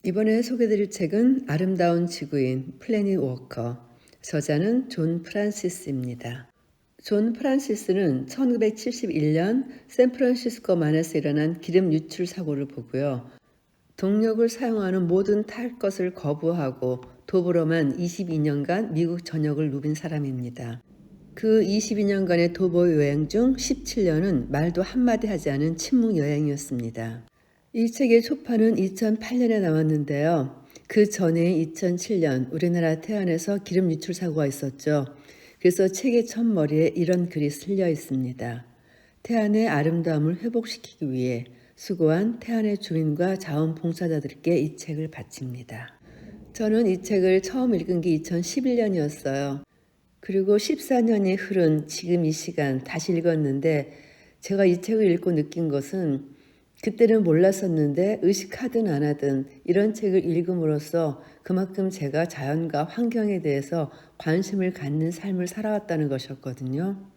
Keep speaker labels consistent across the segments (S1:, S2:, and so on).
S1: 이번에 소개드릴 책은 아름다운 지구인 플래닛 워커, 저자는 존 프란시스입니다. 존 프란시스는 1971년 샌프란시스코만에서 일어난 기름 유출 사고를 보고요. 동력을 사용하는 모든 탈 것을 거부하고 도보로만 22년간 미국 전역을 누빈 사람입니다. 그 22년간의 도보 여행 중 17년은 말도 한마디 하지 않은 침묵 여행이었습니다. 이 책의 초판은 2008년에 나왔는데요. 그 전에 2007년 우리나라 태안에서 기름 유출 사고가 있었죠. 그래서 책의 첫머리에 이런 글이 쓸려 있습니다. 태안의 아름다움을 회복시키기 위해 수고한 태안의 주민과 자원봉사자들께 이 책을 바칩니다. 저는 이 책을 처음 읽은 게 2011년이었어요. 그리고 14년이 흐른 지금 이 시간 다시 읽었는데 제가 이 책을 읽고 느낀 것은 그때는 몰랐었는데 의식하든 안 하든 이런 책을 읽음으로써 그만큼 제가 자연과 환경에 대해서 관심을 갖는 삶을 살아왔다는 것이었거든요.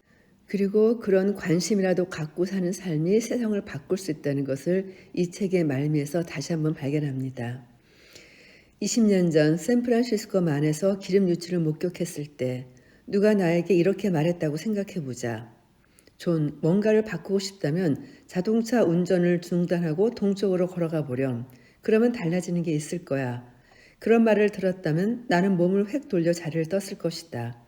S1: 그리고 그런 관심이라도 갖고 사는 삶이 세상을 바꿀 수 있다는 것을 이 책의 말미에서 다시 한번 발견합니다. 20년 전 샌프란시스코만에서 기름 유출을 목격했을 때 누가 나에게 이렇게 말했다고 생각해보자. 존, 뭔가를 바꾸고 싶다면 자동차 운전을 중단하고 동쪽으로 걸어가 보렴. 그러면 달라지는 게 있을 거야. 그런 말을 들었다면 나는 몸을 획 돌려 자리를 떴을 것이다.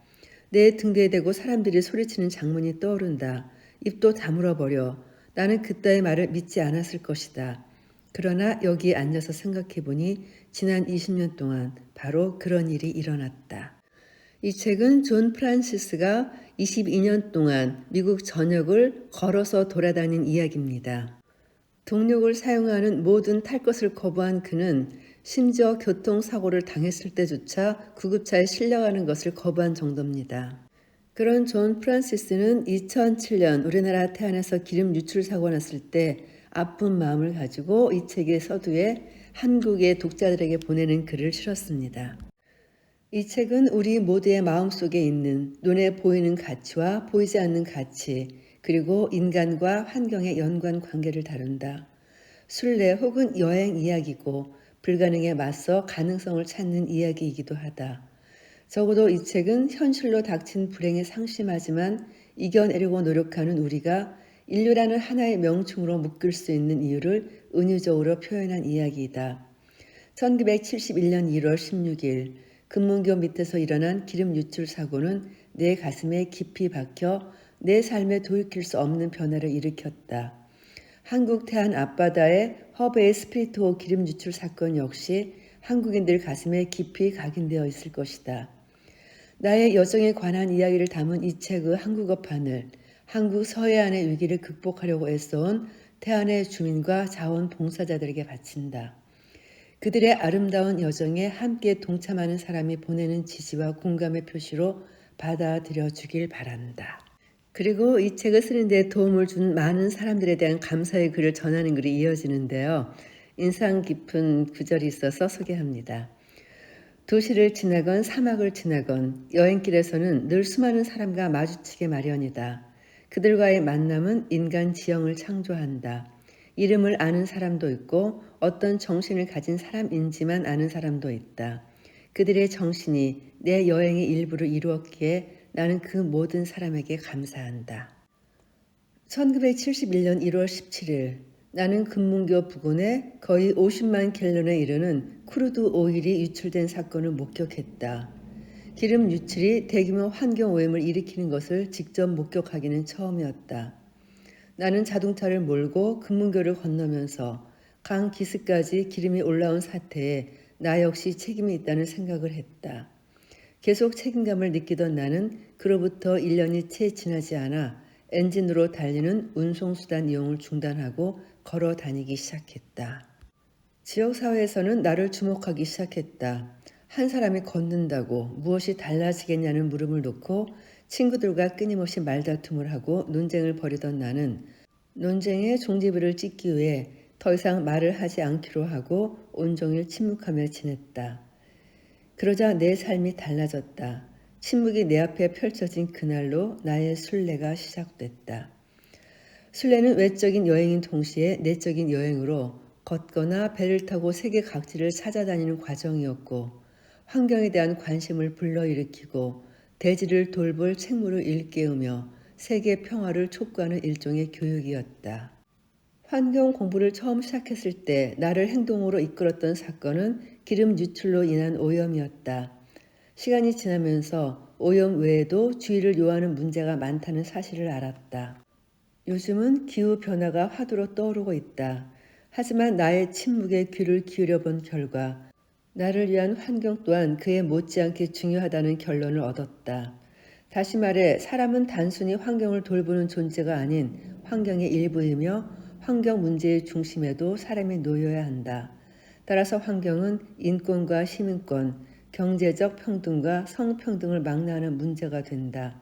S1: 내 등대에 대고 사람들이 소리치는 장면이 떠오른다. 입도 다물어버려. 나는 그따위 말을 믿지 않았을 것이다. 그러나 여기에 앉아서 생각해보니 지난 20년 동안 바로 그런 일이 일어났다. 이 책은 존 프란시스가 22년 동안 미국 전역을 걸어서 돌아다닌 이야기입니다. 동력을 사용하는 모든 탈 것을 거부한 그는 심지어 교통사고를 당했을 때조차 구급차에 실려가는 것을 거부한 정도입니다. 그런 존 프란시스는 2007년 우리나라 태안에서 기름 유출 사고 났을 때 아픈 마음을 가지고 이 책의 서두에 한국의 독자들에게 보내는 글을 실었습니다. 이 책은 우리 모두의 마음속에 있는 눈에 보이는 가치와 보이지 않는 가치, 그리고 인간과 환경의 연관 관계를 다룬다. 순례 혹은 여행 이야기고 불가능에 맞서 가능성을 찾는 이야기이기도 하다. 적어도 이 책은 현실로 닥친 불행에 상심하지만 이겨내려고 노력하는 우리가 인류라는 하나의 명칭으로 묶일 수 있는 이유를 은유적으로 표현한 이야기이다. 1971년 1월 16일 금문교 밑에서 일어난 기름 유출 사고는 내 가슴에 깊이 박혀 내 삶에 돌이킬 수 없는 변화를 일으켰다. 한국 태안 앞바다의 허베이 스피리트호 기름 유출 사건 역시 한국인들 가슴에 깊이 각인되어 있을 것이다. 나의 여정에 관한 이야기를 담은 이 책의 한국어판을 한국 서해안의 위기를 극복하려고 애써온 태안의 주민과 자원봉사자들에게 바친다. 그들의 아름다운 여정에 함께 동참하는 사람이 보내는 지지와 공감의 표시로 받아들여 주길 바란다. 그리고 이 책을 쓰는 데 도움을 준 많은 사람들에 대한 감사의 글을 전하는 글이 이어지는데요. 인상 깊은 구절이 있어서 소개합니다. 도시를 지나건 사막을 지나건 여행길에서는 늘 수많은 사람과 마주치게 마련이다. 그들과의 만남은 인간 지형을 창조한다. 이름을 아는 사람도 있고 어떤 정신을 가진 사람인지만 아는 사람도 있다. 그들의 정신이 내 여행의 일부를 이루었기에 나는 그 모든 사람에게 감사한다. 1971년 1월 17일 나는 금문교 부근에 거의 50만 갤런에 이르는 크루드 오일이 유출된 사건을 목격했다. 기름 유출이 대규모 환경 오염을 일으키는 것을 직접 목격하기는 처음이었다. 나는 자동차를 몰고 금문교를 건너면서 강 기슭까지 기름이 올라온 사태에 나 역시 책임이 있다는 생각을 했다. 계속 책임감을 느끼던 나는 그로부터 1년이 채 지나지 않아 엔진으로 달리는 운송수단 이용을 중단하고 걸어 다니기 시작했다. 지역사회에서는 나를 주목하기 시작했다. 한 사람이 걷는다고 무엇이 달라지겠냐는 물음을 놓고 친구들과 끊임없이 말다툼을 하고 논쟁을 벌이던 나는 논쟁의 종지부를 찍기 위해 더 이상 말을 하지 않기로 하고 온종일 침묵하며 지냈다. 그러자 내 삶이 달라졌다. 침묵이 내 앞에 펼쳐진 그날로 나의 순례가 시작됐다. 순례는 외적인 여행인 동시에 내적인 여행으로 걷거나 배를 타고 세계 각지를 찾아다니는 과정이었고, 환경에 대한 관심을 불러일으키고 대지를 돌볼 책무를 일깨우며 세계 평화를 촉구하는 일종의 교육이었다. 환경 공부를 처음 시작했을 때 나를 행동으로 이끌었던 사건은 기름 유출로 인한 오염이었다. 시간이 지나면서 오염 외에도 주의를 요하는 문제가 많다는 사실을 알았다. 요즘은 기후변화가 화두로 떠오르고 있다. 하지만 나의 침묵에 귀를 기울여 본 결과 나를 위한 환경 또한 그에 못지않게 중요하다는 결론을 얻었다. 다시 말해 사람은 단순히 환경을 돌보는 존재가 아닌 환경의 일부이며 환경 문제의 중심에도 사람이 놓여야 한다. 따라서 환경은 인권과 시민권, 경제적 평등과 성평등을 망라하는 문제가 된다.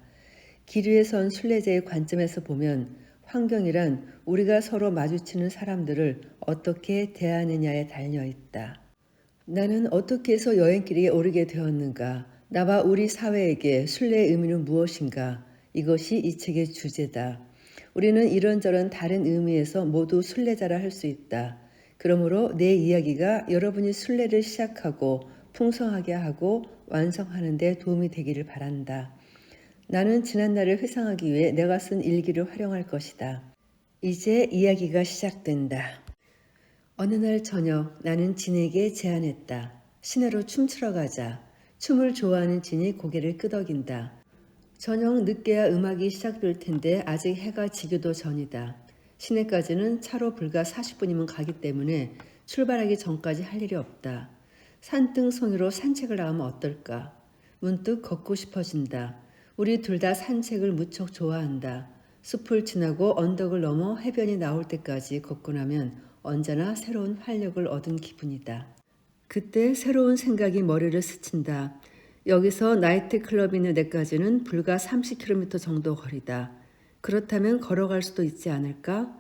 S1: 길 위에 선 순례자의 관점에서 보면 환경이란 우리가 서로 마주치는 사람들을 어떻게 대하느냐에 달려 있다. 나는 어떻게 해서 여행길에 오르게 되었는가? 나와 우리 사회에게 순례의 의미는 무엇인가? 이것이 이 책의 주제다. 우리는 이런저런 다른 의미에서 모두 순례자라 할 수 있다. 그러므로 내 이야기가 여러분이 순례를 시작하고 풍성하게 하고 완성하는 데 도움이 되기를 바란다. 나는 지난날을 회상하기 위해 내가 쓴 일기를 활용할 것이다. 이제 이야기가 시작된다. 어느 날 저녁 나는 진에게 제안했다. 시내로 춤추러 가자. 춤을 좋아하는 진이 고개를 끄덕인다. 저녁 늦게야 음악이 시작될 텐데 아직 해가 지기도 전이다. 시내까지는 차로 불과 40분이면 가기 때문에 출발하기 전까지 할 일이 없다. 산등송이로 산책을 나가면 어떨까? 문득 걷고 싶어진다. 우리 둘 다 산책을 무척 좋아한다. 숲을 지나고 언덕을 넘어 해변이 나올 때까지 걷고 나면 언제나 새로운 활력을 얻은 기분이다. 그때 새로운 생각이 머리를 스친다. 여기서 나이트클럽이 있는 데까지는 불과 30km 정도 거리다. 그렇다면 걸어갈 수도 있지 않을까?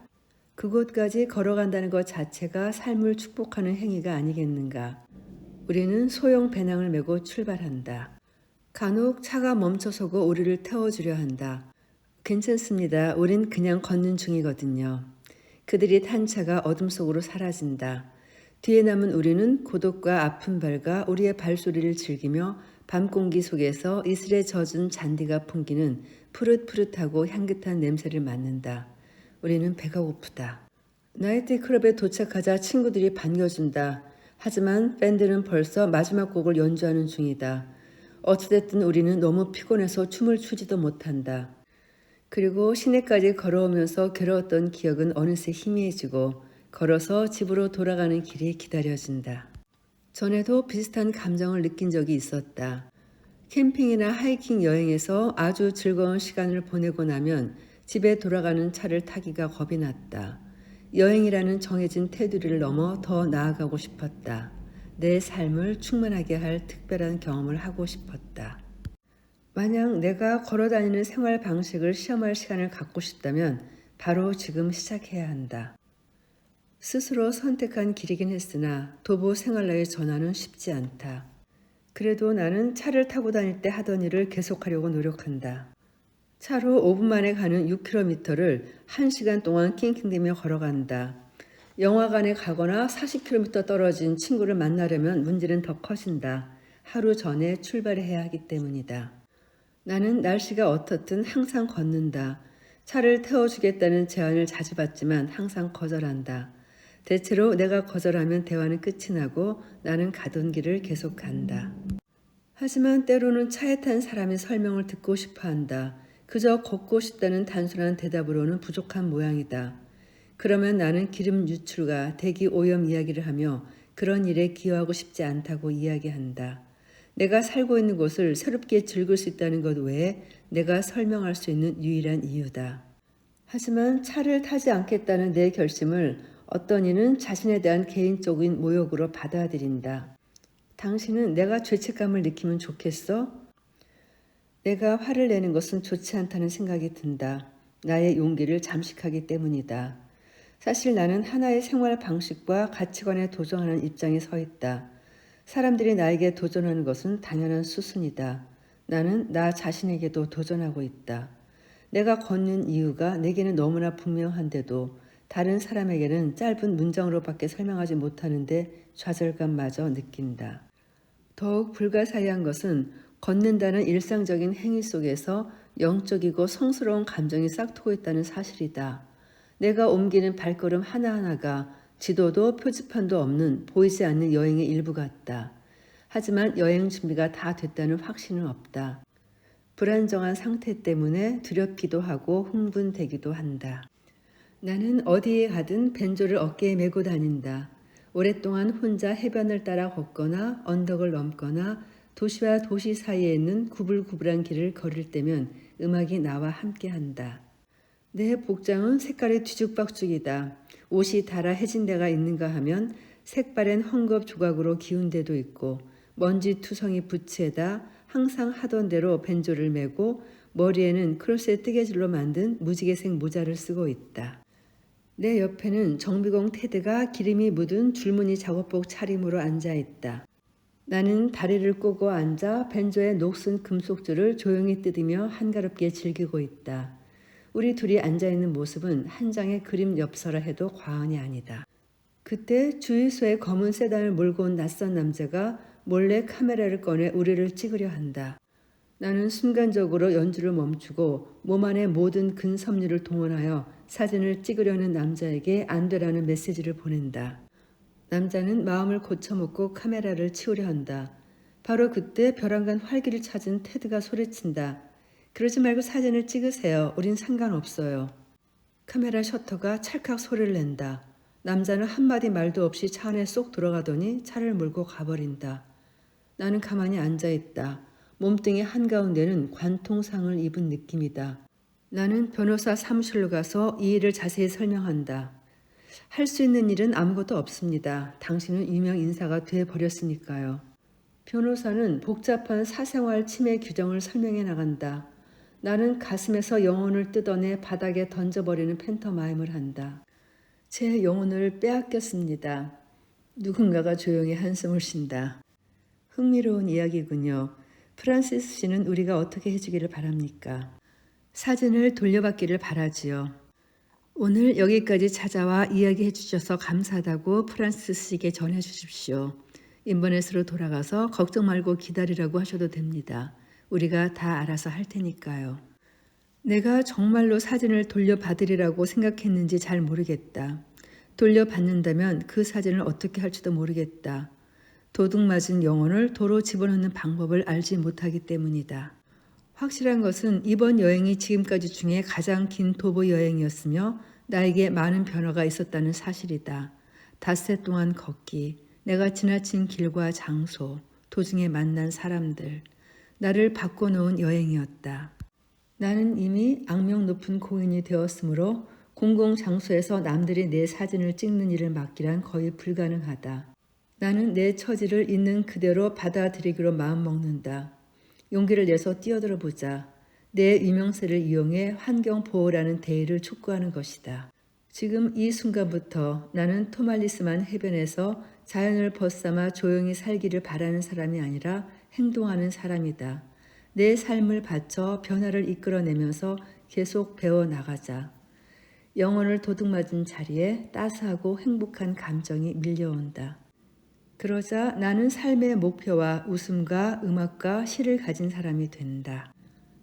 S1: 그곳까지 걸어간다는 것 자체가 삶을 축복하는 행위가 아니겠는가? 우리는 소형 배낭을 메고 출발한다. 간혹 차가 멈춰서고 우리를 태워주려 한다. 괜찮습니다. 우린 그냥 걷는 중이거든요. 그들이 탄 차가 어둠 속으로 사라진다. 뒤에 남은 우리는 고독과 아픈 발과 우리의 발소리를 즐기며 밤 공기 속에서 이슬에 젖은 잔디가 풍기는 푸릇푸릇하고 향긋한 냄새를 맡는다. 우리는 배가 고프다. 나이트클럽에 도착하자 친구들이 반겨준다. 하지만 밴드는 벌써 마지막 곡을 연주하는 중이다. 어찌됐든 우리는 너무 피곤해서 춤을 추지도 못한다. 그리고 시내까지 걸어오면서 괴로웠던 기억은 어느새 희미해지고 걸어서 집으로 돌아가는 길이 기다려진다. 전에도 비슷한 감정을 느낀 적이 있었다. 캠핑이나 하이킹 여행에서 아주 즐거운 시간을 보내고 나면 집에 돌아가는 차를 타기가 겁이 났다. 여행이라는 정해진 테두리를 넘어 더 나아가고 싶었다. 내 삶을 충만하게 할 특별한 경험을 하고 싶었다. 만약 내가 걸어다니는 생활 방식을 시험할 시간을 갖고 싶다면 바로 지금 시작해야 한다. 스스로 선택한 길이긴 했으나 도보 생활로의 전환은 쉽지 않다. 그래도 나는 차를 타고 다닐 때 하던 일을 계속하려고 노력한다. 차로 5분 만에 가는 6km를 1시간 동안 낑낑대며 걸어간다. 영화관에 가거나 40km 떨어진 친구를 만나려면 문제는 더 커진다. 하루 전에 출발해야 하기 때문이다. 나는 날씨가 어떻든 항상 걷는다. 차를 태워주겠다는 제안을 자주 받지만 항상 거절한다. 대체로 내가 거절하면 대화는 끝이 나고 나는 가던 길을 계속 간다. 하지만 때로는 차에 탄 사람이 설명을 듣고 싶어 한다. 그저 걷고 싶다는 단순한 대답으로는 부족한 모양이다. 그러면 나는 기름 유출과 대기 오염 이야기를 하며 그런 일에 기여하고 싶지 않다고 이야기한다. 내가 살고 있는 곳을 새롭게 즐길 수 있다는 것 외에 내가 설명할 수 있는 유일한 이유다. 하지만 차를 타지 않겠다는 내 결심을 어떤 이는 자신에 대한 개인적인 모욕으로 받아들인다. 당신은 내가 죄책감을 느끼면 좋겠어? 내가 화를 내는 것은 좋지 않다는 생각이 든다. 나의 용기를 잠식하기 때문이다. 사실 나는 하나의 생활 방식과 가치관에 도전하는 입장에 서 있다. 사람들이 나에게 도전하는 것은 당연한 수순이다. 나는 나 자신에게도 도전하고 있다. 내가 걷는 이유가 내게는 너무나 분명한데도 다른 사람에게는 짧은 문장으로밖에 설명하지 못하는데 좌절감마저 느낀다. 더욱 불가사의한 것은 걷는다는 일상적인 행위 속에서 영적이고 성스러운 감정이 싹트고 있다는 사실이다. 내가 옮기는 발걸음 하나하나가 지도도 표지판도 없는 보이지 않는 여행의 일부 같다. 하지만 여행 준비가 다 됐다는 확신은 없다. 불안정한 상태 때문에 두렵기도 하고 흥분되기도 한다. 나는 어디에 가든 벤조를 어깨에 메고 다닌다. 오랫동안 혼자 해변을 따라 걷거나 언덕을 넘거나 도시와 도시 사이에 있는 구불구불한 길을 걸을 때면 음악이 나와 함께한다. 내 복장은 색깔이 뒤죽박죽이다. 옷이 닳아 해진 데가 있는가 하면 색바랜 헝겊 조각으로 기운 데도 있고 먼지 투성이 부츠에다 항상 하던 대로 벤조를 메고 머리에는 크로스의 뜨개질로 만든 무지개색 모자를 쓰고 있다. 내 옆에는 정비공 테드가 기름이 묻은 줄무늬 작업복 차림으로 앉아 있다. 나는 다리를 꼬고 앉아 벤조의 녹슨 금속줄을 조용히 뜯으며 한가롭게 즐기고 있다. 우리 둘이 앉아있는 모습은 한 장의 그림 엽서라 해도 과언이 아니다. 그때 주유소에 검은 세단을 몰고 온 낯선 남자가 몰래 카메라를 꺼내 우리를 찍으려 한다. 나는 순간적으로 연주를 멈추고 몸 안의 모든 근섬유를 동원하여 사진을 찍으려는 남자에게 안 되라는 메시지를 보낸다. 남자는 마음을 고쳐먹고 카메라를 치우려 한다. 바로 그때 벼랑간 활기를 찾은 테드가 소리친다. 그러지 말고 사진을 찍으세요. 우린 상관없어요. 카메라 셔터가 찰칵 소리를 낸다. 남자는 한마디 말도 없이 차 안에 쏙 들어가더니 차를 몰고 가버린다. 나는 가만히 앉아있다. 몸뚱이 한가운데는 관통상을 입은 느낌이다. 나는 변호사 사무실로 가서 이 일을 자세히 설명한다. 할 수 있는 일은 아무것도 없습니다. 당신은 유명 인사가 돼버렸으니까요. 변호사는 복잡한 사생활 침해 규정을 설명해 나간다. 나는 가슴에서 영혼을 뜯어내 바닥에 던져버리는 팬터마임을 한다. 제 영혼을 빼앗겼습니다. 누군가가 조용히 한숨을 쉰다. 흥미로운 이야기군요. 프란시스 씨는 우리가 어떻게 해주기를 바랍니까? 사진을 돌려받기를 바라지요. 오늘 여기까지 찾아와 이야기해 주셔서 감사하다고 프란시스 씨에게 전해 주십시오. 인버넷으로 돌아가서 걱정 말고 기다리라고 하셔도 됩니다. 우리가 다 알아서 할 테니까요. 내가 정말로 사진을 돌려받으리라고 생각했는지 잘 모르겠다. 돌려받는다면 그 사진을 어떻게 할지도 모르겠다. 도둑맞은 영혼을 도로 집어넣는 방법을 알지 못하기 때문이다. 확실한 것은 이번 여행이 지금까지 중에 가장 긴 도보 여행이었으며 나에게 많은 변화가 있었다는 사실이다. 닷새 동안 걷기, 내가 지나친 길과 장소, 도중에 만난 사람들, 나를 바꿔놓은 여행이었다. 나는 이미 악명 높은 공인이 되었으므로 공공장소에서 남들이 내 사진을 찍는 일을 맡기란 거의 불가능하다. 나는 내 처지를 있는 그대로 받아들이기로 마음먹는다. 용기를 내서 뛰어들어 보자. 내 유명세를 이용해 환경보호라는 대의를 촉구하는 것이다. 지금 이 순간부터 나는 토말리스만 해변에서 자연을 벗삼아 조용히 살기를 바라는 사람이 아니라 행동하는 사람이다. 내 삶을 바쳐 변화를 이끌어내면서 계속 배워나가자. 영혼을 도둑맞은 자리에 따스하고 행복한 감정이 밀려온다. 그러자 나는 삶의 목표와 웃음과 음악과 시를 가진 사람이 된다.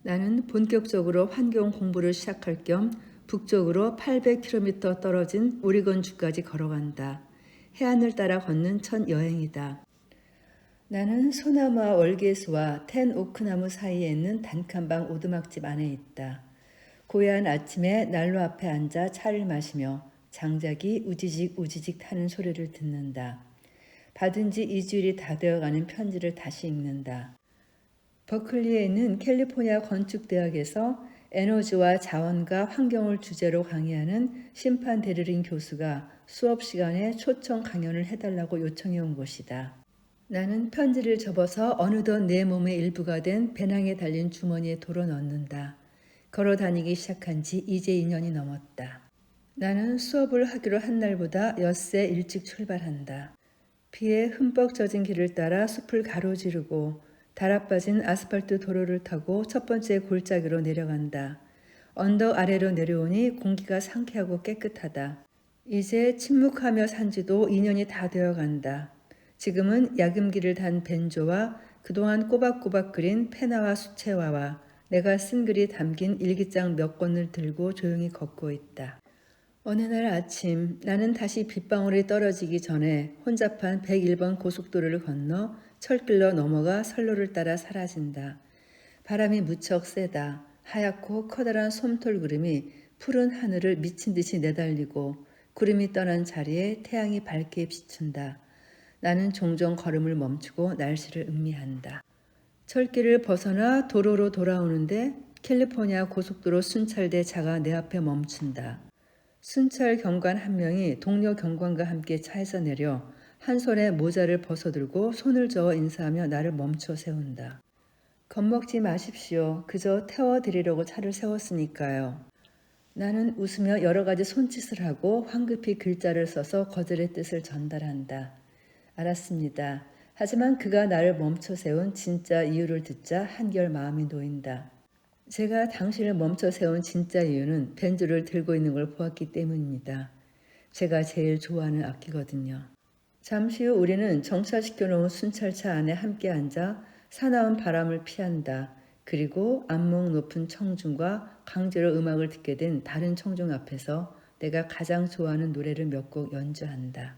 S1: 나는 본격적으로 환경 공부를 시작할 겸 북쪽으로 800km 떨어진 오리건주까지 걸어간다. 해안을 따라 걷는 첫 여행이다. 나는 소나무와 월계수와 텐 오크나무 사이에 있는 단칸방 오두막집 안에 있다. 고요한 아침에 난로 앞에 앉아 차를 마시며 장작이 우지직 우지직 타는 소리를 듣는다. 받은 지 2주일이 다 되어가는 편지를 다시 읽는다. 버클리에 있는 캘리포니아 건축대학에서 에너지와 자원과 환경을 주제로 강의하는 심판 데르린 교수가 수업 시간에 초청 강연을 해달라고 요청해 온 것이다. 나는 편지를 접어서 어느덧 내 몸의 일부가 된 배낭에 달린 주머니에 도로 넣는다. 걸어 다니기 시작한 지 이제 2년이 넘었다. 나는 수업을 하기로 한 날보다 엿새 일찍 출발한다. 비에 흠뻑 젖은 길을 따라 숲을 가로지르고 달아빠진 아스팔트 도로를 타고 첫 번째 골짜기로 내려간다. 언덕 아래로 내려오니 공기가 상쾌하고 깨끗하다. 이제 침묵하며 산 지도 2년이 다 되어 간다. 지금은 야금기를 단 벤조와 그동안 꼬박꼬박 그린 페나와 수채화와 내가 쓴 글이 담긴 일기장 몇 권을 들고 조용히 걷고 있다. 어느 날 아침 나는 다시 빗방울이 떨어지기 전에 혼잡한 101번 고속도로를 건너 철길로 넘어가 선로를 따라 사라진다. 바람이 무척 세다. 하얗고 커다란 솜털 구름이 푸른 하늘을 미친 듯이 내달리고 구름이 떠난 자리에 태양이 밝게 비춘다. 나는 종종 걸음을 멈추고 날씨를 음미한다. 철길을 벗어나 도로로 돌아오는데 캘리포니아 고속도로 순찰대 차가 내 앞에 멈춘다. 순찰 경관 한 명이 동료 경관과 함께 차에서 내려 한 손에 모자를 벗어들고 손을 저어 인사하며 나를 멈춰 세운다. 겁먹지 마십시오. 그저 태워드리려고 차를 세웠으니까요. 나는 웃으며 여러 가지 손짓을 하고 황급히 글자를 써서 거절의 뜻을 전달한다. 알았습니다. 하지만 그가 나를 멈춰 세운 진짜 이유를 듣자 한결 마음이 놓인다. 제가 당신을 멈춰 세운 진짜 이유는 벤조를 들고 있는 걸 보았기 때문입니다. 제가 제일 좋아하는 악기거든요. 잠시 후 우리는 정차시켜 놓은 순찰차 안에 함께 앉아 사나운 바람을 피한다. 그리고 안목 높은 청중과 강제로 음악을 듣게 된 다른 청중 앞에서 내가 가장 좋아하는 노래를 몇 곡 연주한다.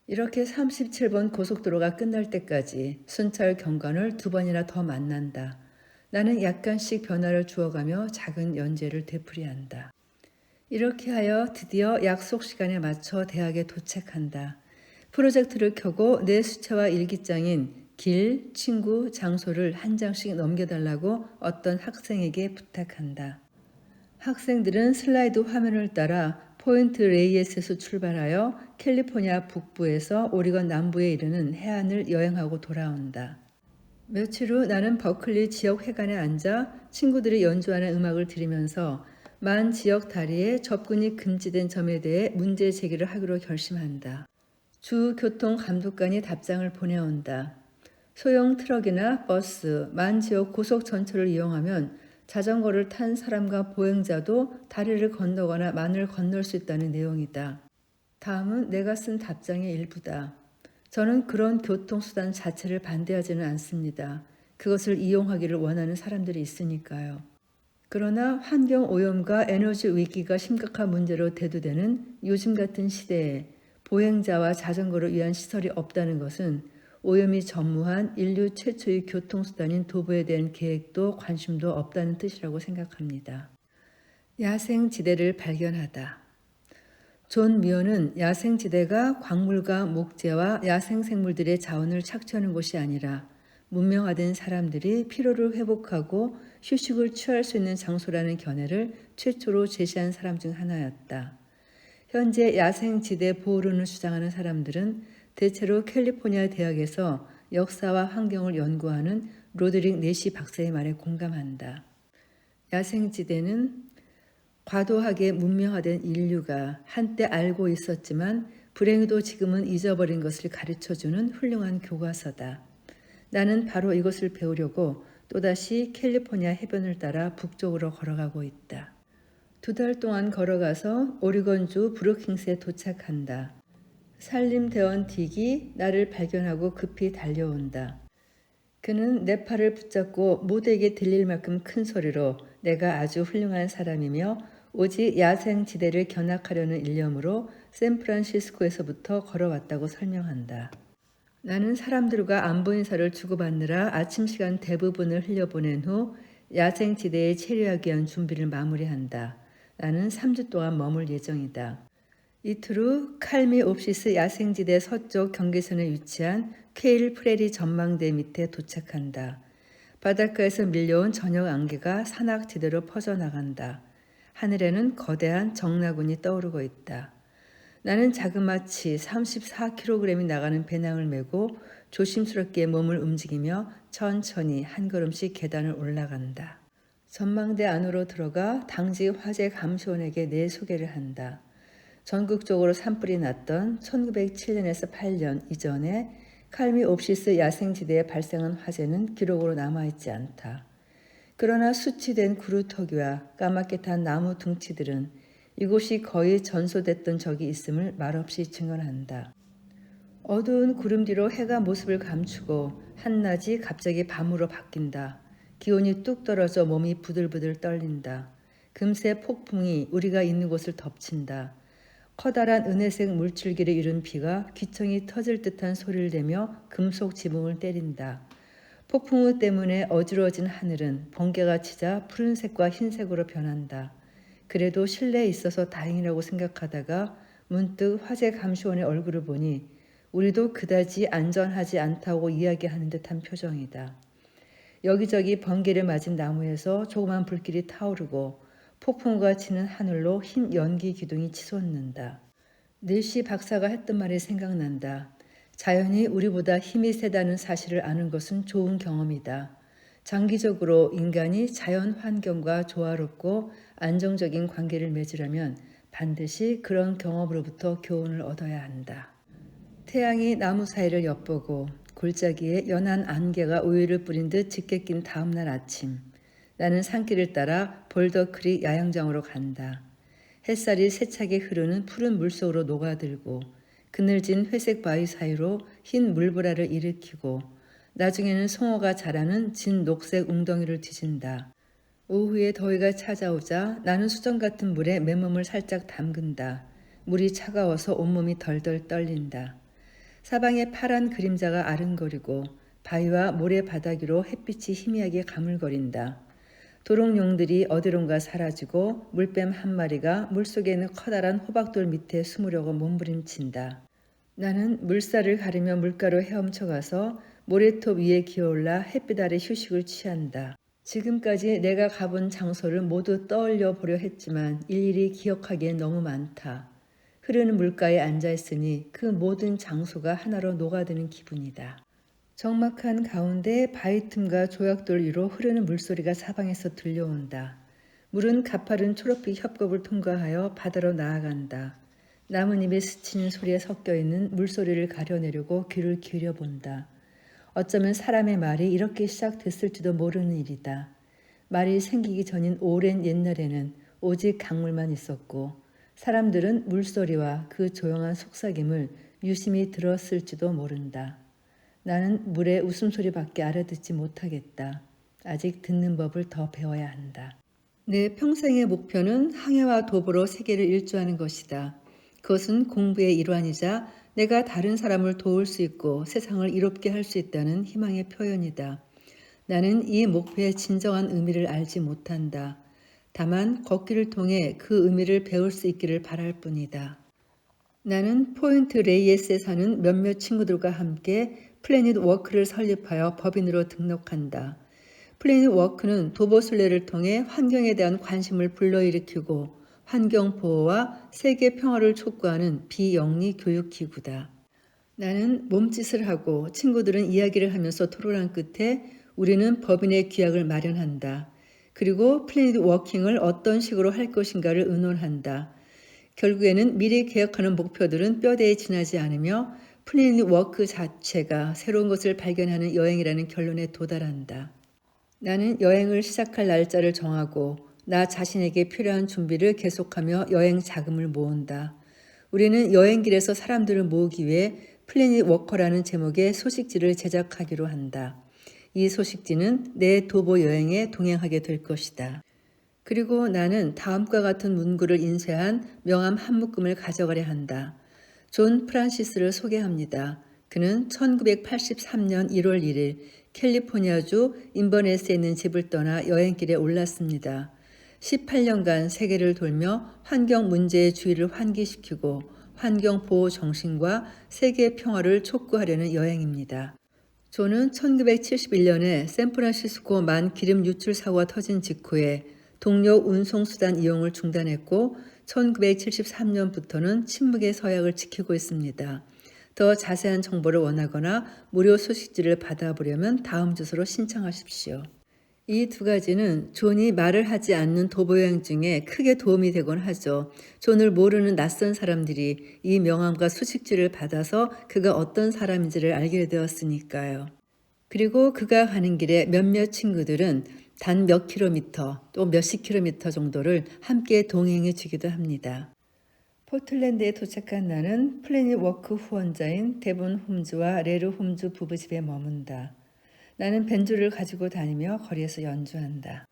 S1: 이렇게 37번 고속도로가 끝날 때까지 순찰 경관을 2번이나 더 만난다. 나는 약간씩 변화를 주어가며 작은 연재를 되풀이한다. 이렇게 하여 드디어 약속 시간에 맞춰 대학에 도착한다. 프로젝트를 켜고 내 수채화 일기장인 길, 친구, 장소를 한 장씩 넘겨달라고 어떤 학생에게 부탁한다. 학생들은 슬라이드 화면을 따라 포인트 레이에스에서 출발하여 캘리포니아 북부에서 오리건 남부에 이르는 해안을 여행하고 돌아온다. 며칠 후 나는 버클리 지역 회관에 앉아 친구들이 연주하는 음악을 들으면서 만 지역 다리에 접근이 금지된 점에 대해 문제 제기를 하기로 결심한다. 주 교통 감독관이 답장을 보내온다. 소형 트럭이나 버스, 만 지역 고속 전철을 이용하면 자전거를 탄 사람과 보행자도 다리를 건너거나 만을 건널 수 있다는 내용이다. 다음은 내가 쓴 답장의 일부다. 저는 그런 교통수단 자체를 반대하지는 않습니다. 그것을 이용하기를 원하는 사람들이 있으니까요. 그러나 환경오염과 에너지 위기가 심각한 문제로 대두되는 요즘 같은 시대에 보행자와 자전거를 위한 시설이 없다는 것은 오염이 전무한 인류 최초의 교통수단인 도보에 대한 계획도 관심도 없다는 뜻이라고 생각합니다. 야생지대를 발견하다. 존 미어는 야생지대가 광물과 목재와 야생생물들의 자원을 착취하는 곳이 아니라 문명화된 사람들이 피로를 회복하고 휴식을 취할 수 있는 장소라는 견해를 최초로 제시한 사람 중 하나였다. 현재 야생지대 보호론을 주장하는 사람들은 대체로 캘리포니아 대학에서 역사와 환경을 연구하는 로드릭 내시 박사의 말에 공감한다. 야생지대는 과도하게 문명화된 인류가 한때 알고 있었지만 불행히도 지금은 잊어버린 것을 가르쳐주는 훌륭한 교과서다. 나는 바로 이것을 배우려고 또다시 캘리포니아 해변을 따라 북쪽으로 걸어가고 있다. 2달 동안 걸어가서 오리건주 브루킹스에 도착한다. 산림대원 딕이 나를 발견하고 급히 달려온다. 그는 내 팔을 붙잡고 모두에게 들릴 만큼 큰 소리로 내가 아주 훌륭한 사람이며 오직 야생지대를 견학하려는 일념으로 샌프란시스코에서부터 걸어왔다고 설명한다. 나는 사람들과 안부 인사를 주고받느라 아침 시간 대부분을 흘려보낸 후 야생지대에 체류하기 위한 준비를 마무리한다. 나는 3주 동안 머물 예정이다. 이틀 후 칼미 옵시스 야생지대 서쪽 경계선에 위치한 케일 프레리 전망대 밑에 도착한다. 바닷가에서 밀려온 저녁 안개가 산악지대로 퍼져나간다. 하늘에는 거대한 정나군이 떠오르고 있다. 나는 자그마치 34kg이 나가는 배낭을 메고 조심스럽게 몸을 움직이며 천천히 한 걸음씩 계단을 올라간다. 전망대 안으로 들어가 당직 화재 감시원에게 내 소개를 한다. 전국적으로 산불이 났던 1907년에서 8년 이전에 칼미 옵시스 야생지대에 발생한 화재는 기록으로 남아있지 않다. 그러나 수치된 구루터기와 까맣게 탄 나무 둥치들은 이곳이 거의 전소됐던 적이 있음을 말없이 증언한다. 어두운 구름 뒤로 해가 모습을 감추고 한낮이 갑자기 밤으로 바뀐다. 기온이 뚝 떨어져 몸이 부들부들 떨린다. 금세 폭풍이 우리가 있는 곳을 덮친다. 커다란 은혜색 물줄기를 이룬 비가 귀청이 터질 듯한 소리를 내며 금속 지붕을 때린다. 폭풍우 때문에 어지러진 하늘은 번개가 치자 푸른색과 흰색으로 변한다. 그래도 실내에 있어서 다행이라고 생각하다가 문득 화재 감시원의 얼굴을 보니 우리도 그다지 안전하지 않다고 이야기하는 듯한 표정이다. 여기저기 번개를 맞은 나무에서 조그만 불길이 타오르고 폭풍우가 치는 하늘로 흰 연기 기둥이 치솟는다. 닐시 박사가 했던 말이 생각난다. 자연이 우리보다 힘이 세다는 사실을 아는 것은 좋은 경험이다. 장기적으로 인간이 자연 환경과 조화롭고 안정적인 관계를 맺으려면 반드시 그런 경험으로부터 교훈을 얻어야 한다. 태양이 나무 사이를 엿보고 골짜기에 연한 안개가 우유를 뿌린 듯 짙게 낀 다음날 아침, 나는 산길을 따라 볼더크릭 야영장으로 간다. 햇살이 세차게 흐르는 푸른 물속으로 녹아들고 그늘진 회색 바위 사이로 흰 물보라를 일으키고 나중에는 송어가 자라는 진 녹색 웅덩이를 뒤진다. 오후에 더위가 찾아오자 나는 수정 같은 물에 맨몸을 살짝 담근다. 물이 차가워서 온몸이 덜덜 떨린다. 사방에 파란 그림자가 아른거리고 바위와 모래 바닥 위로 햇빛이 희미하게 가물거린다. 도롱뇽들이 어디론가 사라지고 물뱀 한 마리가 물속에 있는 커다란 호박돌 밑에 숨으려고 몸부림친다. 나는 물살을 가르며 물가로 헤엄쳐가서 모래톱 위에 기어올라 햇빛 아래 휴식을 취한다. 지금까지 내가 가본 장소를 모두 떠올려 보려 했지만 일일이 기억하기엔 너무 많다. 흐르는 물가에 앉아있으니 그 모든 장소가 하나로 녹아드는 기분이다. 적막한 가운데 바위 틈과 조약돌 위로 흐르는 물소리가 사방에서 들려온다. 물은 가파른 초록빛 협곡을 통과하여 바다로 나아간다. 나뭇잎에 스치는 소리에 섞여있는 물소리를 가려내려고 귀를 기울여 본다. 어쩌면 사람의 말이 이렇게 시작됐을지도 모르는 일이다. 말이 생기기 전인 오랜 옛날에는 오직 강물만 있었고 사람들은 물소리와 그 조용한 속삭임을 유심히 들었을지도 모른다. 나는 물의 웃음소리밖에 알아듣지 못하겠다. 아직 듣는 법을 더 배워야 한다. 내 평생의 목표는 항해와 도보로 세계를 일주하는 것이다. 그것은 공부의 일환이자 내가 다른 사람을 도울 수 있고 세상을 이롭게 할 수 있다는 희망의 표현이다. 나는 이 목표의 진정한 의미를 알지 못한다. 다만 걷기를 통해 그 의미를 배울 수 있기를 바랄 뿐이다. 나는 포인트 레이에스에 사는 몇몇 친구들과 함께 플래닛 워크를 설립하여 법인으로 등록한다. 플래닛 워크는 도보순례를 통해 환경에 대한 관심을 불러일으키고 환경보호와 세계 평화를 촉구하는 비영리 교육기구다. 나는 몸짓을 하고 친구들은 이야기를 하면서 토론한 끝에 우리는 법인의 규약을 마련한다. 그리고 플래닛 워킹을 어떤 식으로 할 것인가를 의논한다. 결국에는 미래 계획하는 목표들은 뼈대에 지나지 않으며 플래닛 워크 자체가 새로운 것을 발견하는 여행이라는 결론에 도달한다. 나는 여행을 시작할 날짜를 정하고 나 자신에게 필요한 준비를 계속하며 여행 자금을 모은다. 우리는 여행길에서 사람들을 모으기 위해 플래닛 워커라는 제목의 소식지를 제작하기로 한다. 이 소식지는 내 도보 여행에 동행하게 될 것이다. 그리고 나는 다음과 같은 문구를 인쇄한 명함 한 묶음을 가져가려 한다. 존 프란시스를 소개합니다. 그는 1983년 1월 1일 캘리포니아주 인버네스에 있는 집을 떠나 여행길에 올랐습니다. 18년간 세계를 돌며 환경 문제의 주의를 환기시키고 환경 보호 정신과 세계 평화를 촉구하려는 여행입니다. 존은 1971년에 샌프란시스코 만 기름 유출 사고가 터진 직후에 동료 운송수단 이용을 중단했고 1973년부터는 침묵의 서약을 지키고 있습니다. 더 자세한 정보를 원하거나 무료 소식지를 받아보려면 다음 주소로 신청하십시오. 이 두 가지는 존이 말을 하지 않는 도보여행 중에 크게 도움이 되곤 하죠. 존을 모르는 낯선 사람들이 이 명함과 소식지를 받아서 그가 어떤 사람인지를 알게 되었으니까요. 그리고 그가 가는 길에 몇몇 친구들은 단 몇 킬로미터 또 몇십 킬로미터 정도를 함께 동행해 주기도 합니다. 포틀랜드에 도착한 나는 플래닛 워크 후원자인 데본 홈즈와 레르 홈즈 부부집에 머문다. 나는 벤조를 가지고 다니며 거리에서 연주한다.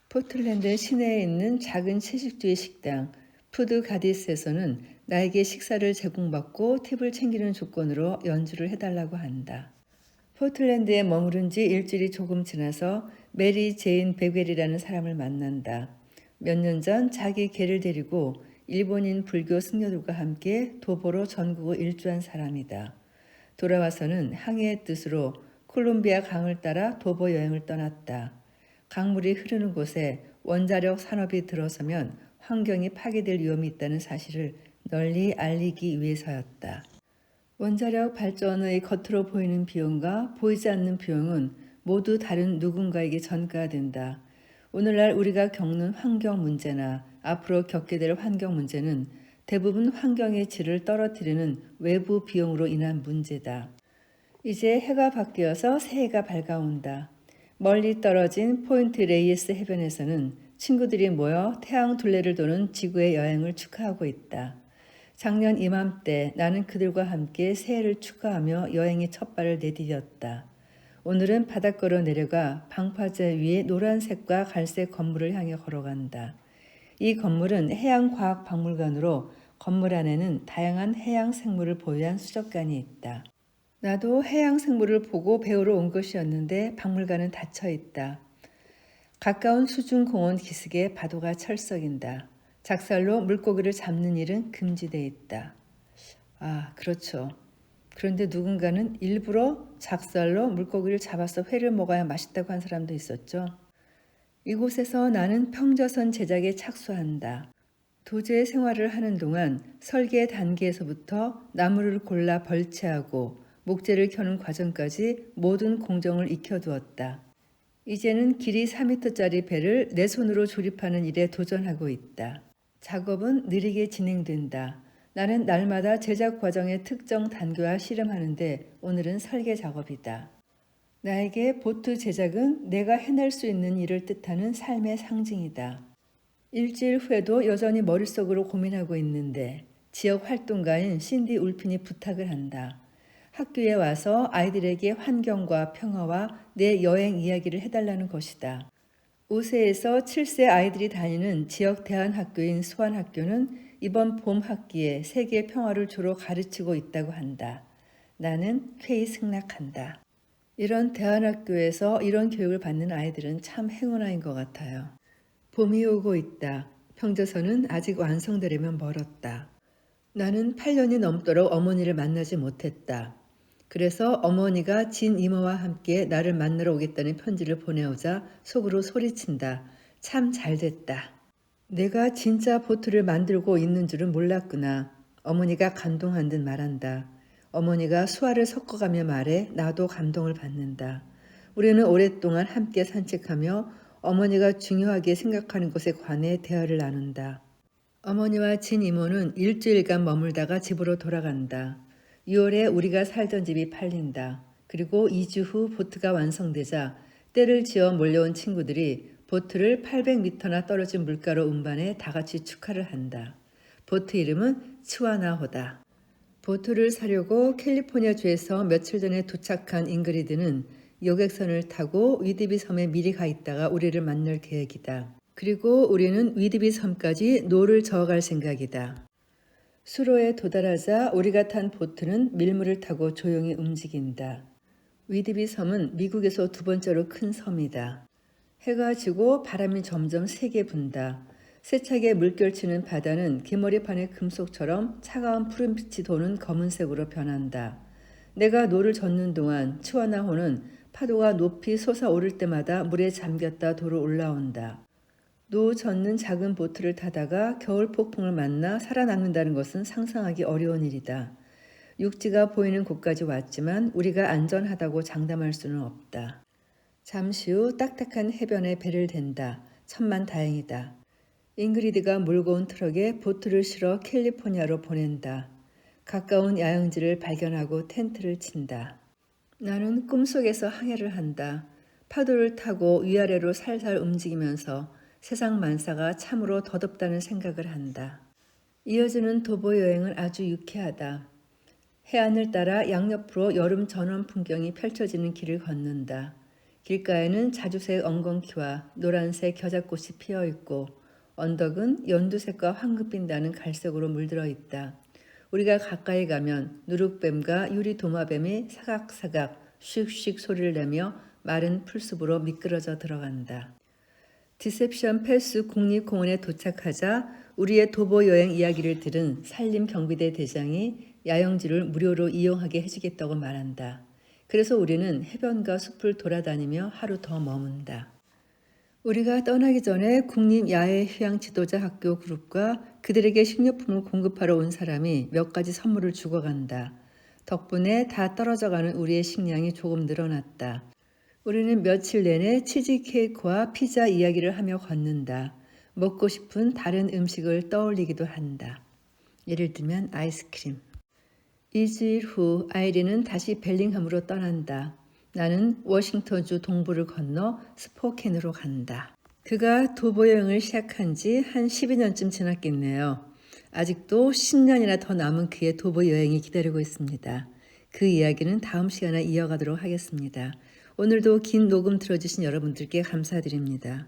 S1: 포틀랜드 시내에 있는 작은 채식주의 식당 푸드 가디스에서는 나에게 식사를 제공받고 팁을 챙기는 조건으로 연주를 해달라고 한다. 포틀랜드에 머무른 지 일주일이 조금 지나서 메리 제인 베겔이라는 사람을 만난다. 몇 년 전 자기 개를 데리고 일본인 불교 승려들과 함께 도보로 전국을 일주한 사람이다. 돌아와서는 항해의 뜻으로 콜롬비아 강을 따라 도보 여행을 떠났다. 강물이 흐르는 곳에 원자력 산업이 들어서면 환경이 파괴될 위험이 있다는 사실을 널리 알리기 위해서였다. 원자력 발전의 겉으로 보이는 비용과 보이지 않는 비용은 모두 다른 누군가에게 전가가 된다. 오늘날 우리가 겪는 환경 문제나 앞으로 겪게 될 환경 문제는 대부분 환경의 질을 떨어뜨리는 외부 비용으로 인한 문제다. 이제 해가 바뀌어서 새해가 밝아온다. 멀리 떨어진 포인트 레이에스 해변에서는 친구들이 모여 태양 둘레를 도는 지구의 여행을 축하하고 있다. 작년 이맘때 나는 그들과 함께 새해를 축하하며 여행의 첫 발을 내디뎠다. 오늘은 바닷가로 내려가 방파제 위에 노란색과 갈색 건물을 향해 걸어간다. 이 건물은 해양과학박물관으로 건물 안에는 다양한 해양 생물을 보유한 수족관이 있다. 나도 해양 생물을 보고 배우러 온 것이었는데 박물관은 닫혀 있다. 가까운 수중공원 기슭에 파도가 철썩인다. 작살로 물고기를 잡는 일은 금지되어 있다. 아, 그렇죠. 그런데 누군가는 일부러 작살로 물고기를 잡아서 회를 먹어야 맛있다고 한 사람도 있었죠. 이곳에서 나는 평저선 제작에 착수한다. 도제 생활을 하는 동안 설계 단계에서부터 나무를 골라 벌채하고 목재를 켜는 과정까지 모든 공정을 익혀두었다. 이제는 길이 4m짜리 배를 내 손으로 조립하는 일에 도전하고 있다. 작업은 느리게 진행된다. 나는 날마다 제작 과정의 특정 단계와 실험하는데 오늘은 설계 작업이다. 나에게 보트 제작은 내가 해낼 수 있는 일을 뜻하는 삶의 상징이다. 일주일 후에도 여전히 머릿속으로 고민하고 있는데 지역 활동가인 신디 울핀이 부탁을 한다. 학교에 와서 아이들에게 환경과 평화와 내 여행 이야기를 해달라는 것이다. 5세에서 7세 아이들이 다니는 지역 대안학교인 수안학교는 이번 봄 학기에 세계 평화를 주로 가르치고 있다고 한다. 나는 쾌히 승낙한다. 이런 대안학교에서 이런 교육을 받는 아이들은 참 행운아인 것 같아요. 봄이 오고 있다. 평저선은 아직 완성되려면 멀었다. 나는 8년이 넘도록 어머니를 만나지 못했다. 그래서 어머니가 진 이모와 함께 나를 만나러 오겠다는 편지를 보내오자 속으로 소리친다. 참 잘됐다. 내가 진짜 보트를 만들고 있는 줄은 몰랐구나. 어머니가 감동한 듯 말한다. 어머니가 수화를 섞어가며 말해 나도 감동을 받는다. 우리는 오랫동안 함께 산책하며 어머니가 중요하게 생각하는 것에 관해 대화를 나눈다. 어머니와 진 이모는 일주일간 머물다가 집으로 돌아간다. 6월에 우리가 살던 집이 팔린다. 그리고 2주 후 보트가 완성되자 때를 지어 몰려온 친구들이 보트를 800m나 떨어진 물가로 운반해 다 같이 축하를 한다. 보트 이름은 츠와나호다. 보트를 사려고 캘리포니아주에서 며칠 전에 도착한 잉그리드는 여객선을 타고 위드비 섬에 미리 가 있다가 우리를 만날 계획이다. 그리고 우리는 위드비 섬까지 노를 저어갈 생각이다. 수로에 도달하자 우리가 탄 보트는 밀물을 타고 조용히 움직인다. 위드비 섬은 미국에서 두 번째로 큰 섬이다. 해가 지고 바람이 점점 세게 분다. 세차게 물결치는 바다는 개머리판의 금속처럼 차가운 푸른빛이 도는 검은색으로 변한다. 내가 노를 젓는 동안 츠와나호는 파도가 높이 솟아오를 때마다 물에 잠겼다 돌아 올라온다. 노 젓는 작은 보트를 타다가 겨울 폭풍을 만나 살아남는다는 것은 상상하기 어려운 일이다. 육지가 보이는 곳까지 왔지만 우리가 안전하다고 장담할 수는 없다. 잠시 후 딱딱한 해변에 배를 댄다. 천만다행이다. 잉그리드가 몰고 온 트럭에 보트를 실어 캘리포니아로 보낸다. 가까운 야영지를 발견하고 텐트를 친다. 나는 꿈속에서 항해를 한다. 파도를 타고 위아래로 살살 움직이면서 세상 만사가 참으로 덧없다는 생각을 한다. 이어지는 도보 여행은 아주 유쾌하다. 해안을 따라 양옆으로 여름 전원 풍경이 펼쳐지는 길을 걷는다. 길가에는 자주색 엉겅퀴와 노란색 겨자꽃이 피어 있고 언덕은 연두색과 황금빛 나는 갈색으로 물들어 있다. 우리가 가까이 가면 누룩뱀과 유리도마뱀이 사각사각 슉슉 소리를 내며 마른 풀숲으로 미끄러져 들어간다. 디셉션 패스 국립공원에 도착하자 우리의 도보 여행 이야기를 들은 산림경비대 대장이 야영지를 무료로 이용하게 해주겠다고 말한다. 그래서 우리는 해변과 숲을 돌아다니며 하루 더 머문다. 우리가 떠나기 전에 국립야외휴양지도자 학교 그룹과 그들에게 식료품을 공급하러 온 사람이 몇 가지 선물을 주고 간다. 덕분에 다 떨어져가는 우리의 식량이 조금 늘어났다. 우리는 며칠 내내 치즈케이크와 피자 이야기를 하며 걷는다. 먹고 싶은 다른 음식을 떠올리기도 한다. 예를 들면 아이스크림. 2주일 후 아이린은 다시 벨링ham으로 떠난다. 나는 워싱턴주 동부를 건너 스포켄으로 간다. 그가 도보 여행을 시작한 지 한 12년쯤 지났겠네요. 아직도 10년이나 더 남은 그의 도보 여행이 기다리고 있습니다. 그 이야기는 다음 시간에 이어가도록 하겠습니다. 오늘도 긴 녹음 들어주신 여러분들께 감사드립니다.